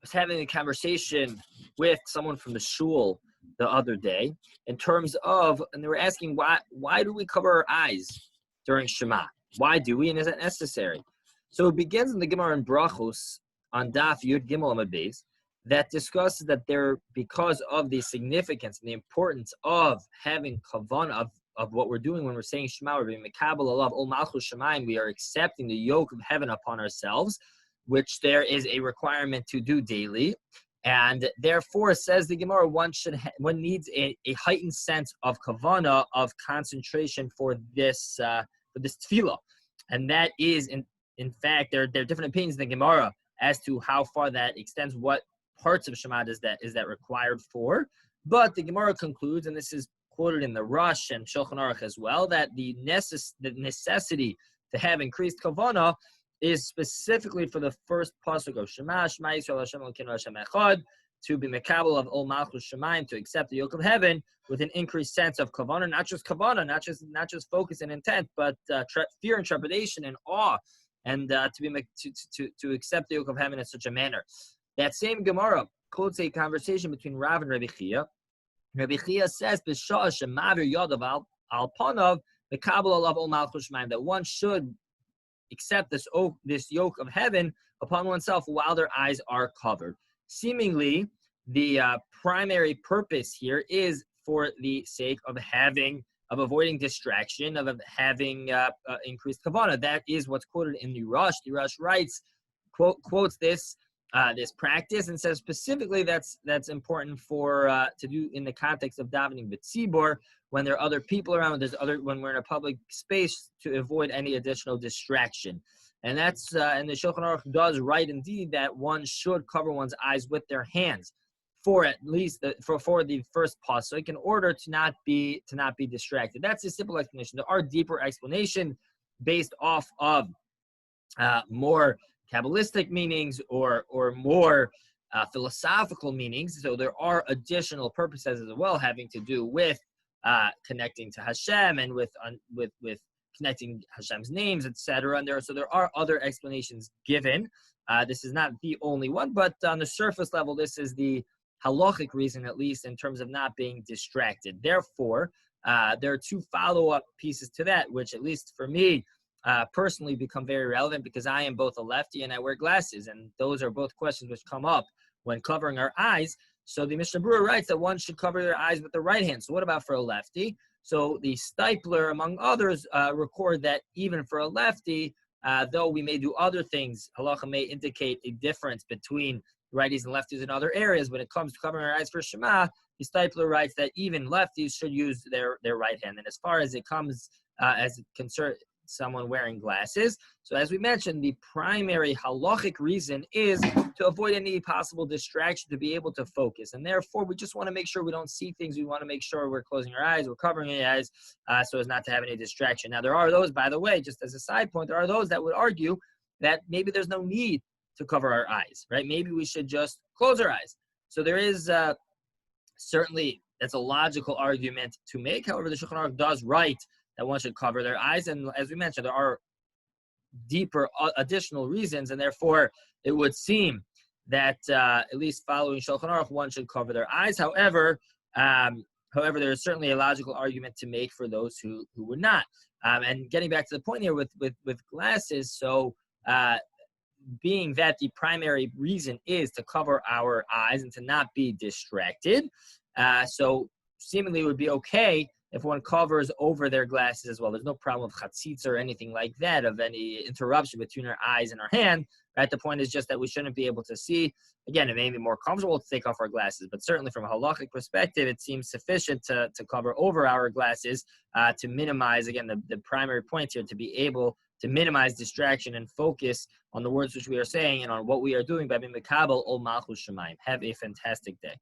was having a conversation with someone from the shul the other day in terms of, and they were asking why do we cover our eyes during Shema? Why do we, and is it necessary? So it begins in the Gemara in Brachos on Daf Yud Gimel Amud Beis that discusses that because of the significance and the importance of having kavanah of what we're doing when we're saying Shema, we're being mekabel alav ol malchus shemayim, we are accepting the yoke of heaven upon ourselves, which there is a requirement to do daily. And therefore, says the Gemara, one needs a heightened sense of kavanah, of concentration for this tefillah. And that is, in fact, there are different opinions in the Gemara as to how far that extends, what parts of Shema is that required for. But the Gemara concludes, and this is quoted in the Rush and Shulchan Aruch as well, that the necessity to have increased kavanah is specifically for the first pasuk of Shema, Shema Yisrael Hashem Elokeinu Hashem Echad, to be mekabel of ol malchus shemayim, to accept the yoke of heaven with an increased sense of kavanah, not just focus and intent, but fear and trepidation and awe, and to accept the yoke of heaven in such a manner. That same Gemara quotes a conversation between Rav and Rabbi Chia. Rabbi Chia says, "B'sha'ah shemavir yadav al panav mekabel alav ol malchus shemayim," that one should accept this yoke of heaven upon oneself while their eyes are covered. Seemingly, the primary purpose here is for the sake of avoiding distraction, of having increased kavanah. That is what's quoted in the Rush. The Rush writes, quotes this practice and says specifically that's important for to do in the context of davening b'tzibor, when there are other people around, when we're in a public space, to avoid any additional distraction. And that's and the Shulchan Aruch does write indeed that one should cover one's eyes with their hands for at least for the first pasuk in order to not be distracted. That's a simple explanation. There are deeper explanations based off of more Kabbalistic meanings or more philosophical meanings. So there are additional purposes as well having to do with connecting to Hashem and with connecting Hashem's names, etc. And there are other explanations given. This is not the only one, but on the surface level, this is the halachic reason, at least in terms of not being distracted. Therefore, there are two follow-up pieces to that, which at least for me personally become very relevant because I am both a lefty and I wear glasses, and those are both questions which come up when covering our eyes. So the Mishnah Berurah writes that one should cover their eyes with the right hand. So what about for a lefty? So the Stipler, among others, record that even for a lefty, though we may do other things, halacha may indicate a difference between righties and lefties in other areas. When it comes to covering our eyes for Shema, the Stipler writes that even lefties should use their right hand. And as far as it comes, as it concerns someone wearing glasses, so as we mentioned, the primary halachic reason is to avoid any possible distraction, to be able to focus. And therefore, we just want to make sure we don't see things. We want to make sure we're closing our eyes, we're covering our eyes, so as not to have any distraction. Now, there are those, by the way, just as a side point, there are those that would argue that maybe there's no need to cover our eyes, right? Maybe we should just close our eyes. So there is certainly, that's a logical argument to make. However, the Shulchan Aruch does write that one should cover their eyes. And as we mentioned, there are deeper additional reasons, and therefore it would seem that at least following Shulchan Aruch, one should cover their eyes. However, there is certainly a logical argument to make for those who would not. And getting back to the point here with glasses, so being that the primary reason is to cover our eyes and to not be distracted, so seemingly it would be okay if one covers over their glasses as well. There's no problem of chatzitz or anything like that, of any interruption between our eyes and our hand. Right? The point is just that we shouldn't be able to see. Again, it may be more comfortable to take off our glasses, but certainly from a halachic perspective, it seems sufficient to cover over our glasses to minimize, again, the primary point here, to be able to minimize distraction and focus on the words which we are saying and on what we are doing by being mekabel ol malchus shemayim. Have a fantastic day.